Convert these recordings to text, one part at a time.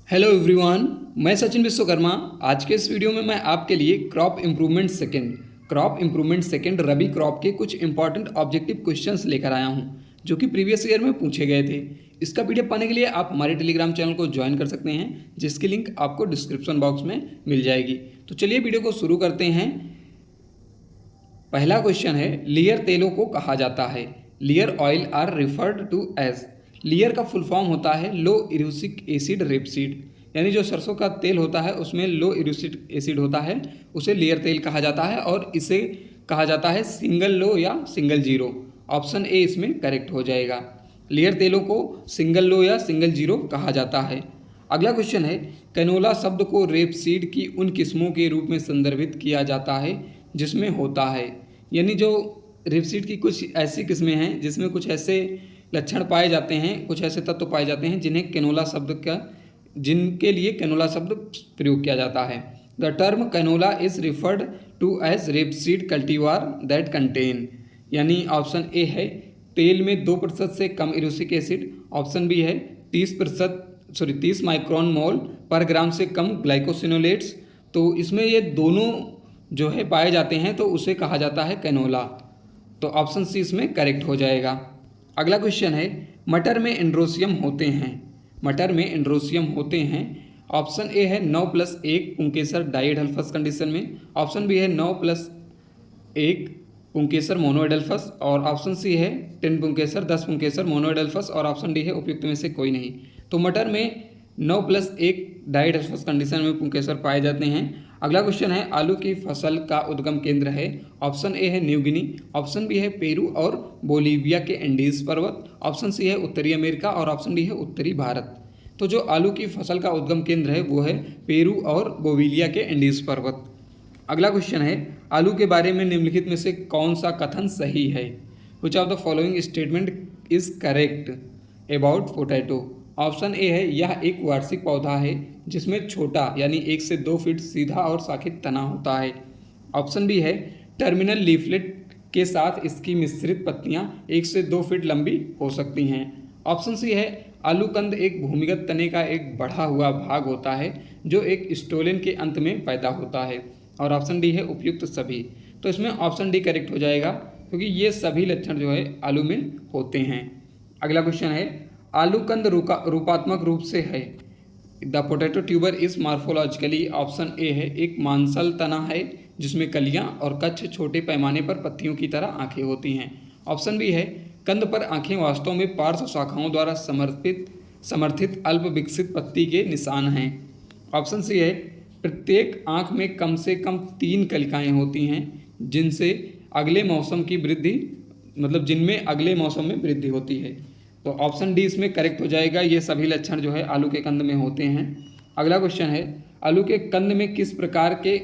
Hello everyone, मैं सचिन विश्वकर्मा। आज के इस वीडियो में मैं आपके लिए क्रॉप इम्प्रूवमेंट सेकंड रबी क्रॉप के कुछ इंपॉर्टेंट ऑब्जेक्टिव क्वेश्चंस लेकर आया हूं, जो कि प्रीवियस ईयर में पूछे गए थे। इसका पीडीएफ पाने के लिए आप हमारे टेलीग्राम चैनल को ज्वाइन कर सकते हैं, जिसकी लिंक आपको डिस्क्रिप्शन बॉक्स में मिल जाएगी। तो चलिए वीडियो को शुरू करते हैं। पहला क्वेश्चन है, लेयर तेलों को कहा जाता है। LEAR oil are referred to as. LEAR का फुल फॉर्म होता है लो इरूसिक एसिड रेपसीड, यानी जो सरसों का तेल होता है उसमें लो इरूसिक एसिड होता है, उसे लेयर तेल कहा जाता है और इसे कहा जाता है सिंगल लो या सिंगल जीरो। ऑप्शन ए इसमें करेक्ट हो जाएगा। लेयर तेलों को सिंगल लो या सिंगल जीरो कहा जाता है। अगला क्वेश्चन है, कैनोला शब्द को रेपसीड की उन किस्मों के रूप में संदर्भित किया जाता है जिसमें होता है, यानी जो रेपसीड की कुछ ऐसी किस्में हैं जिसमें कुछ ऐसे लक्षण पाए जाते हैं, कुछ ऐसे तत्व पाए जाते हैं जिनके लिए कैनोला शब्द प्रयोग किया जाता है। The term canola is referred to as rapeseed cultivar that contain, यानी ऑप्शन ए है तेल में 2% से कम इरूसिक एसिड, ऑप्शन बी है 30 माइक्रोन मोल पर ग्राम से कम ग्लाइकोसिनोलेट्स। तो इसमें ये दोनों जो है पाए जाते हैं, तो उसे कहा जाता है कैनोला। तो ऑप्शन सी इसमें करेक्ट हो जाएगा। अगला क्वेश्चन है, मटर में एंड्रोसियम होते हैं। ऑप्शन ए है 9+1 पुंकेसर डाइएडल्फस कंडीशन में, ऑप्शन बी है 9+1 पुंकेसर मोनोएडल्फस, और ऑप्शन सी है 10 पुंकेसर मोनोएडल्फस, और ऑप्शन डी है उपयुक्त में से कोई नहीं। तो मटर में 9+1 डाइएडल्फस कंडीशन में पुंकेसर पाए जाते हैं। अगला क्वेश्चन है, आलू की फसल का उद्गम केंद्र है। ऑप्शन ए है न्यू गिनी, ऑप्शन बी है पेरू और बोलीविया के एंडीज पर्वत, ऑप्शन सी है उत्तरी अमेरिका, और ऑप्शन डी है उत्तरी भारत। तो जो आलू की फसल का उद्गम केंद्र है वो है पेरू और बोलीविया के एंडीज पर्वत। अगला क्वेश्चन है, आलू के बारे में निम्नलिखित में से कौन सा कथन सही है? Which of the following statement is correct about potato? Option A है यह एक वार्षिक पौधा है जिसमें छोटा यानी 1 से 2 फीट सीधा और शाखित तना होता है। ऑप्शन बी है टर्मिनल लीफलेट के साथ इसकी मिश्रित पत्तियां 1 से 2 फीट लंबी हो सकती हैं। ऑप्शन सी है आलूकंद एक भूमिगत तने का एक बढ़ा हुआ भाग होता है जो एक स्टोलेन के अंत में पैदा होता है, और ऑप्शन डी है उपयुक्त सभी। तो इसमें ऑप्शन डी करेक्ट हो जाएगा, क्योंकि ये सभी लक्षण जो है आलू में होते हैं। अगला क्वेश्चन है, आलूकंद रूपात्मक रूप से है। The potato tuber is morphologically, option A है एक मांसल तना है जिसमें कलियां और कच्छ छोटे पैमाने पर पत्तियों की तरह आंखें होती हैं। ऑप्शन बी है कंद पर आंखें वास्तव में पार्श्व शाखाओं द्वारा समर्थित अल्प विकसित पत्ती के निशान हैं। ऑप्शन सी है प्रत्येक आंख में कम से कम 3 कलिकाएं होती हैं जिनमें अगले मौसम में वृद्धि होती है। तो ऑप्शन डी इसमें करेक्ट हो जाएगा। ये सभी लक्षण जो है आलू के कंद में होते हैं। अगला क्वेश्चन है, आलू के कंद में किस प्रकार के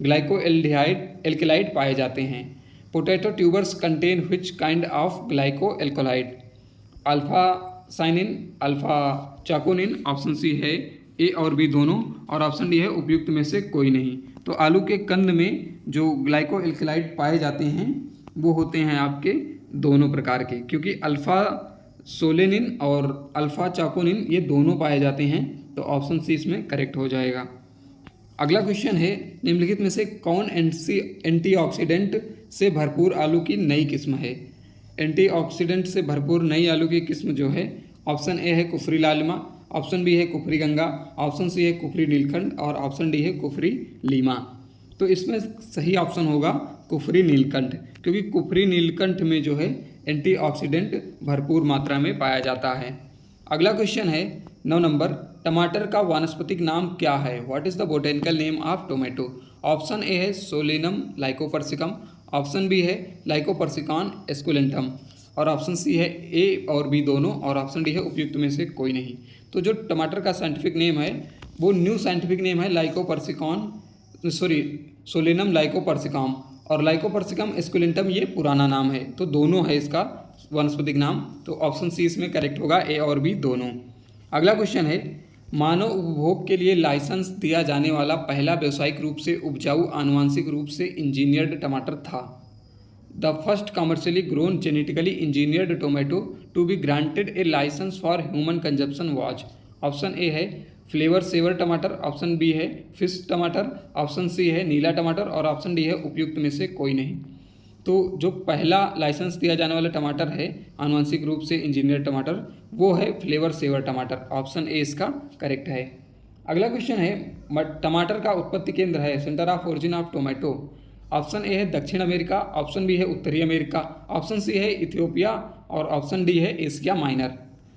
ग्लाइकोएल्डिहाइड पाए जाते हैं? Potato tubers contain which kind of glycoalkaloid? Alpha solanine, alpha chaconine, option C है ए और बी दोनों, और ऑप्शन डी है उपयुक्त में से कोई नहीं। तो आलू के कंद में जो ग्लाइकोएल्कोलाइड पाए जाते हैं वो होते हैं आपके दोनों प्रकार के, क्योंकि अल्फा सोलेनिन और अल्फा चाकोनिन ये दोनों पाए जाते हैं। तो ऑप्शन सी इसमें करेक्ट हो जाएगा। अगला क्वेश्चन है, निम्नलिखित में से कौन एंटीऑक्सीडेंट से भरपूर आलू की नई किस्म है? एंटीऑक्सीडेंट से भरपूर नई आलू की किस्म जो है, ऑप्शन ए है कुफरी लालिमा, ऑप्शन बी है कुफरी गंगा, ऑप्शन सी है कुफरी नीलकंठ, और ऑप्शन डी है कुफरी लीमा। तो इसमें सही ऑप्शन होगा कुफरी नीलकंठ, क्योंकि कुफरी नीलकंठ में जो है एंटीऑक्सीडेंट भरपूर मात्रा में पाया जाता है। अगला क्वेश्चन है 9 नंबर, टमाटर का वानस्पतिक नाम क्या है? What is the botanical name of tomato? Option A है सोलेनम लाइकोपर्सिकम, ऑप्शन बी है लाइकोपर्सिकॉन एस्कुलेंटम, और ऑप्शन सी है ए और बी दोनों, और ऑप्शन डी है उपयुक्त में से कोई नहीं। तो जो टमाटर का साइंटिफिक नेम है वो न्यू साइंटिफिक नेम है सोलेनम लाइकोपर्सिकम, और लाइकोपर्सिकम एस्कुलेंटम ये पुराना नाम है। तो दोनों है इसका वनस्पतिक नाम। तो ऑप्शन सी इसमें करेक्ट होगा, ए और बी दोनों। अगला क्वेश्चन है, मानव उपभोग के लिए लाइसेंस दिया जाने वाला पहला व्यावसायिक रूप से उपजाऊ आनुवांशिक रूप से इंजीनियर्ड टमाटर था? The first commercially grown genetically engineered tomato to be granted a license for human consumption was? Option A है फ्लेवर सेवर टमाटर, ऑप्शन बी है फिश टमाटर, ऑप्शन सी है नीला टमाटर और ऑप्शन डी है उपयुक्त में से कोई नहीं। तो जो पहला लाइसेंस दिया जाने वाला टमाटर है आनुवंशिक रूप से इंजीनियर टमाटर, वो है फ्लेवर सेवर टमाटर। ऑप्शन ए इसका करेक्ट है। अगला क्वेश्चन है टमाटर का उत्पत्ति केंद्र है, centre of origin of tomato. Option A है दक्षिण अमेरिका, ऑप्शन बी है उत्तरी अमेरिका, ऑप्शन सी है इथियोपिया और ऑप्शन डी है एशिया माइनर।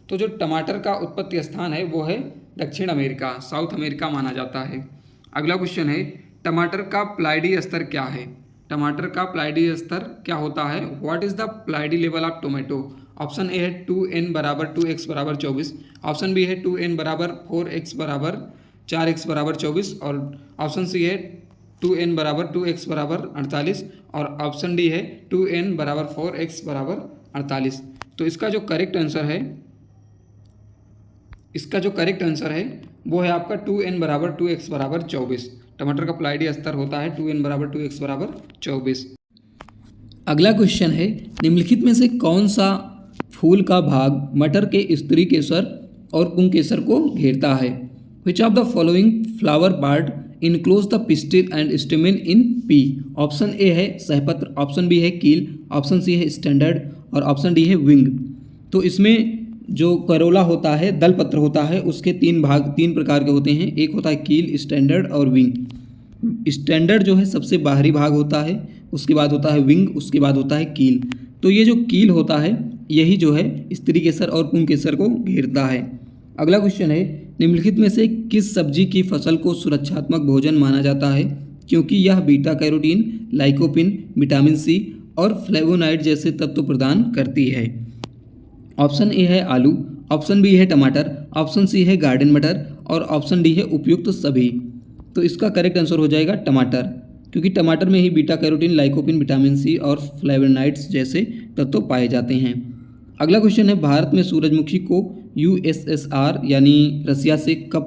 तो जो टमाटर का उत्पत्ति स्थान है वो है दक्षिण अमेरिका, साउथ अमेरिका माना जाता है। अगला क्वेश्चन है टमाटर का प्लाइडी स्तर क्या है। टमाटर का प्लाइडी स्तर क्या होता है, what is the ploidy level of tomato. Option A है 2n बराबर 2x बराबर 24, ऑप्शन बी है 2n बराबर 4x बराबर 4x बराबर 24 और ऑप्शन सी है 2n बराबर 2x बराबर 48 और ऑप्शन डी है 2n बराबर 4x बराबर 48। तो इसका जो करेक्ट आंसर है वो है आपका 2n बराबर 2x बराबर 24। टमाटर का प्लाइडी स्तर होता है 2n बराबर 2x बराबर 24। अगला क्वेश्चन है निम्नलिखित में से कौन सा फूल का भाग मटर के स्त्री केसर और पुंकेसर को घेरता है। Which of the following flower part enclose the pistil and stamen in P. Option A है सहपत्र, ऑप्शन बी है कील, ऑप्शन सी है स्टैंडर्ड और ऑप्शन डी है विंग। तो इसमें जो करोला होता है, दल पत्र होता है, उसके तीन प्रकार के होते हैं। एक होता है कील, स्टैंडर्ड और विंग। स्टैंडर्ड जो है सबसे बाहरी भाग होता है, उसके बाद होता है विंग, उसके बाद होता है कील। तो ये जो कील होता है यही जो है स्त्री केसर और पुंकेसर को घेरता है। अगला क्वेश्चन है निम्नलिखित में से किस सब्जी की फसल को सुरक्षात्मक भोजन माना जाता है क्योंकि यह beta carotene, lycopene, vitamin C और फ्लेवोनाइड जैसे तत्व प्रदान करती है। ऑप्शन ए है आलू, ऑप्शन बी है टमाटर, ऑप्शन सी है गार्डन मटर और ऑप्शन डी है उपयुक्त सभी। तो इसका करेक्ट आंसर हो जाएगा टमाटर, क्योंकि टमाटर में ही beta carotene, lycopene, vitamin C और फ्लेवोनाइड्स जैसे तत्व पाए जाते हैं। अगला क्वेश्चन है भारत में सूरजमुखी को यूएसएसआर यानी रसिया से कब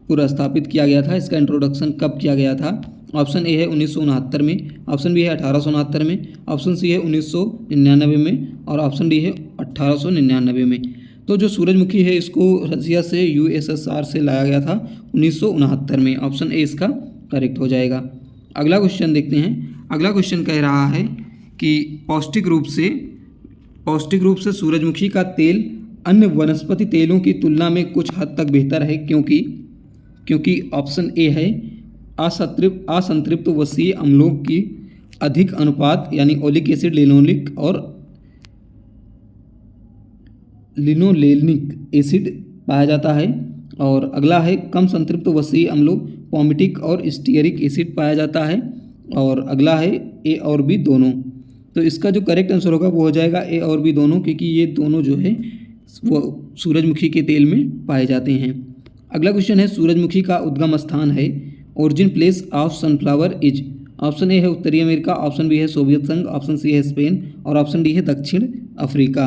पुनर्स्थापित किया गया था, इसका इंट्रोडक्शन कब किया गया था। ऑप्शन ए है 1969 में, ऑप्शन बी है 1869 में, ऑप्शन सी है 1999 में और ऑप्शन डी है 1899 में। तो जो सूरजमुखी है इसको रसिया से यूएसएसआर से लाया गया था 1969 में। ऑप्शन ए इसका करेक्ट हो जाएगा। अगला क्वेश्चन देखते हैं। अगला क्वेश्चन कह रहा है कि पौष्टिक रूप से सूरजमुखी का तेल अन्य वनस्पति तेलों की तुलना में कुछ हद तक बेहतर है क्योंकि ऑप्शन ए है असंतृप्त वसीय अम्लों की अधिक अनुपात यानी ओलिक एसिड, लिनोलेनिक एसिड पाया जाता है। और अगला है कम संतृप्त वसीय अम्लों पॉमिटिक और स्टीयरिक एसिड पाया जाता है। और अगला है ए और बी दोनों। तो इसका जो करेक्ट आंसर होगा वो हो जाएगा ए और बी दोनों, क्योंकि ये दोनों जो है वो सूरजमुखी के तेल में पाए जाते हैं। अगला क्वेश्चन है सूरजमुखी का उद्गम स्थान है, origin place of sunflower is. Option A है उत्तरी अमेरिका, ऑप्शन बी है सोवियत संघ, ऑप्शन सी है स्पेन और ऑप्शन डी है दक्षिण अफ्रीका।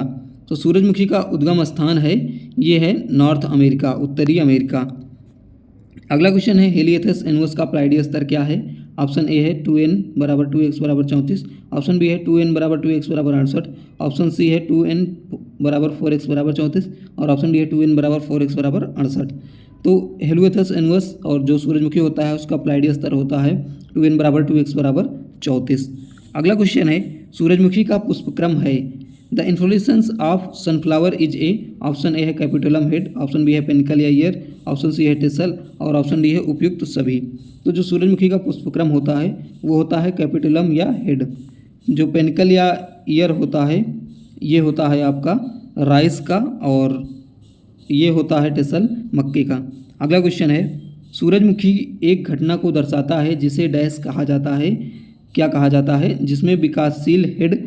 तो सूरजमुखी का उद्गम स्थान है ये है नॉर्थ अमेरिका, उत्तरी अमेरिका। अगला क्वेश्चन है हेलियोथेस एनुअस का प्लाइडी स्तर क्या है। ऑप्शन ए है 2n बराबर 2x बराबर 34, ऑप्शन बी है 2n बराबर 2x बराबर 68, ऑप्शन सी है 2n बराबर 4x बराबर 34 और ऑप्शन डी है 2n बराबर 4x बराबर 68। तो हेलियोथेस एनुअस और जो सूरजमुखी होता है उसका प्लाइडी स्तर होता है 2n बराबर 2x बराबर 34। अगला क्वेश्चन है सूरजमुखी का पुष्पक्रम है। The inflorescence of sunflower is a. Option A है कैपिटोलम हेड, ऑप्शन बी है पेनिकल या ईयर, ऑप्शन सी है टेसल और ऑप्शन डी है उपयुक्त सभी। तो जो सूरजमुखी का पुष्पक्रम होता है वो होता है कैपिटोलम या हेड। जो पेनिकल या ईयर होता है ये होता है आपका राइस का और ये होता है टेसल मक्के का। अगला क्वेश्चन है सूरजमुखी एक घटना को दर्शाता है जिसे डैश कहा जाता है, क्या कहा जाता है, जिसमें विकासशील हेड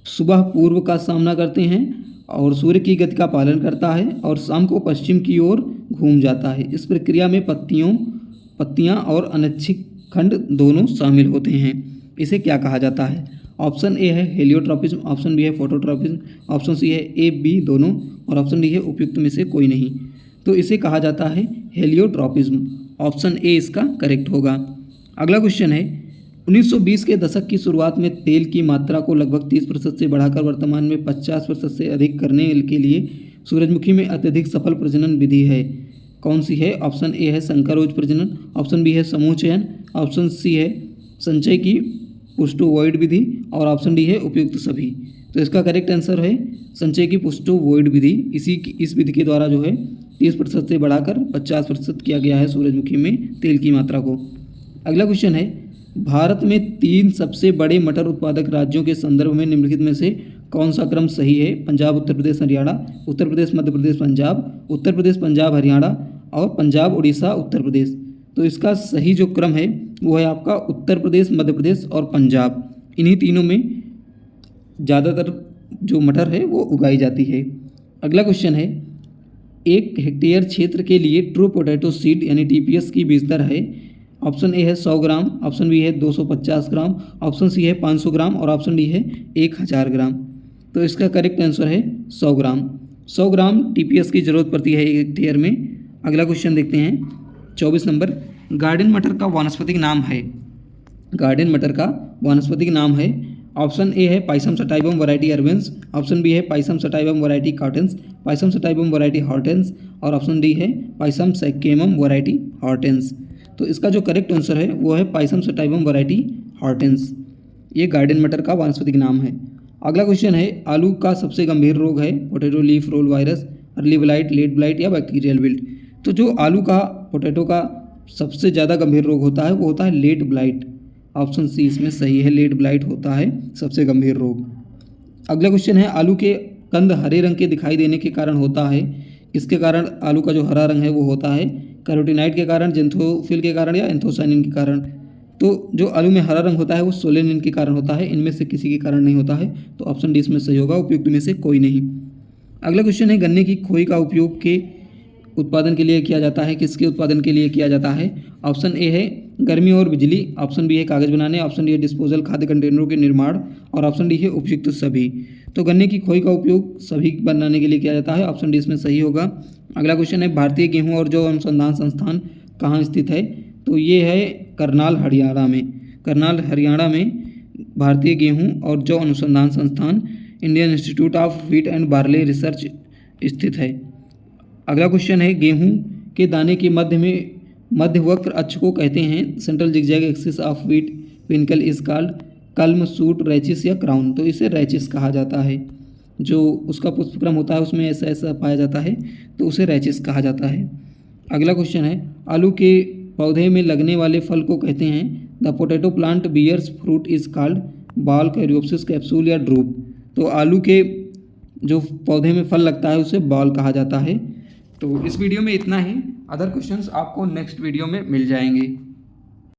सुबह पूर्व का सामना करते हैं और सूर्य की गति का पालन करता है और शाम को पश्चिम की ओर घूम जाता है। इस प्रक्रिया में पत्तियां और अनैच्छिक खंड दोनों शामिल होते हैं। इसे क्या कहा जाता है। ऑप्शन ए है हेलियोट्रॉपिज्म, ऑप्शन बी है फोटोट्रॉपिज्म, ऑप्शन सी है ए बी दोनों और ऑप्शन डी है उपयुक्त में से कोई नहीं। तो इसे कहा जाता है हेलियोट्रॉपिज्म। ऑप्शन ए इसका करेक्ट होगा। अगला क्वेश्चन है 1920 के दशक की शुरुआत में तेल की मात्रा को लगभग 30% से बढ़ाकर वर्तमान में 50% से अधिक करने के लिए सूरजमुखी में अत्यधिक सफल प्रजनन विधि है। कौन सी है? ऑप्शन ए है संकरोज प्रजनन, ऑप्शन बी है समूह चयन, ऑप्शन सी है संचय की पुष्टोवॉइड विधि और ऑप्शन डी है उपयुक्त सभी। तो इसका करेक्ट आंसर है संचय की पुष्टोवॉइड विधि। इस विधि के द्वारा जो है 30% से बढ़ाकर 50% किया गया है सूरजमुखी में तेल की मात्रा को। अगला क्वेश्चन है, भारत में 3 सबसे बड़े मटर उत्पादक राज्यों के संदर्भ में निम्नलिखित में से कौन सा क्रम सही है? पंजाब, उत्तर प्रदेश, हरियाणा, उत्तर प्रदेश, मध्य प्रदेश, पंजाब, उत्तर प्रदेश, पंजाब, हरियाणा और पंजाब, उड़ीसा, उत्तर प्रदेश। तो इसका सही जो क्रम है वो है आपका उत्तर प्रदेश, मध्य प्रदेश और पंजाब। इन्हीं तीनों में ज़्यादातर जो मटर है वो उगाई जाती है। अगला क्वेश्चन है, 1 हेक्टेयर क्षेत्र के लिए ट्रू पोटैटो सीड यानी TPS की बीज दर है। ऑप्शन ए है 100 ग्राम, ऑप्शन बी है 250 ग्राम, ऑप्शन सी है 500 ग्राम और ऑप्शन डी है 1000 ग्राम। तो इसका करेक्ट आंसर है 100 ग्राम। 100 ग्राम TPS की ज़रूरत पड़ती है 1 हेक्टेयर में। अगला क्वेश्चन देखते हैं 24 नंबर, गार्डन मटर का वानस्पतिक नाम है। गार्डन मटर का वानस्पतिक नाम है। ऑप्शन ए है pisum sativum variety arvense, option B है पाइसम सटाइवम वैरायटी कॉटन्स, पाइसम सटाइवम वैरायटी हॉर्टेंस और ऑप्शन डी है पाइसम सैकेमम वैरायटी हॉर्टेंस। तो इसका जो करेक्ट आंसर है वो है पाइसम सटाइवम वैरायटी हॉर्टेंस। ये गार्डन मटर का वानस्पतिक नाम है। अगला क्वेश्चन है, आलू का सबसे गंभीर रोग है potato leaf roll virus, early blight, late blight या बैक्टीरियल विल्ट। तो जो आलू का पोटैटो का सबसे ज़्यादा गंभीर रोग होता है वो होता है लेट ब्लाइट। ऑप्शन सी इसमें सही है, लेट ब्लाइट होता है सबसे गंभीर रोग। अगला क्वेश्चन है, आलू के कंद हरे रंग के दिखाई देने के कारण होता है। किसके कारण आलू का जो हरा रंग है वो होता है? कैरोटीनाइड के कारण, जेंथोफिल के कारण या एंथोसाइनिन के कारण। तो जो आलू में हरा रंग होता है वो सोलेनिन के कारण होता है, इनमें से किसी के कारण नहीं होता है। तो ऑप्शन डी इसमें सही होगा, उपयुक्त में से कोई नहीं। अगला क्वेश्चन है, गन्ने की खोई का उपयोग के उत्पादन के लिए किया जाता है। किसके उत्पादन के लिए किया जाता है? ऑप्शन ए है गर्मी और बिजली, ऑप्शन बी है कागज़ बनाने, ऑप्शन डी है डिस्पोजल खाद्य कंटेनरों के निर्माण और ऑप्शन डी है उपयुक्त सभी। तो गन्ने की खोई का उपयोग सभी बनाने के लिए किया जाता है, ऑप्शन डी इसमें सही होगा। अगला क्वेश्चन है, भारतीय गेहूं और जौ अनुसंधान संस्थान कहाँ स्थित है? तो ये है करनाल, हरियाणा में। करनाल, हरियाणा में भारतीय गेहूं और जौ अनुसंधान संस्थान Indian institute of wheat and barley research स्थित है। अगला क्वेश्चन है, गेहूं के दाने के मध्य में मध्यवक्र अक्ष को कहते हैं? Central zigzag axis of wheat pinnacle is called culm, shoot, rachis या क्राउन। तो इसे रैचिस कहा जाता है। जो उसका पुष्पक्रम होता है उसमें ऐसा ऐसा पाया जाता है तो उसे रैचिस कहा जाता है। अगला क्वेश्चन है, आलू के पौधे में लगने वाले फल को कहते हैं? The potato plant bears fruit is called ball, caryopsis, capsule या ड्रूप। तो आलू के जो पौधे में फल लगता है उसे बॉल कहा जाता है। तो इस वीडियो में इतना ही। अदर क्वेश्चंस आपको नेक्स्ट वीडियो में मिल जाएंगे।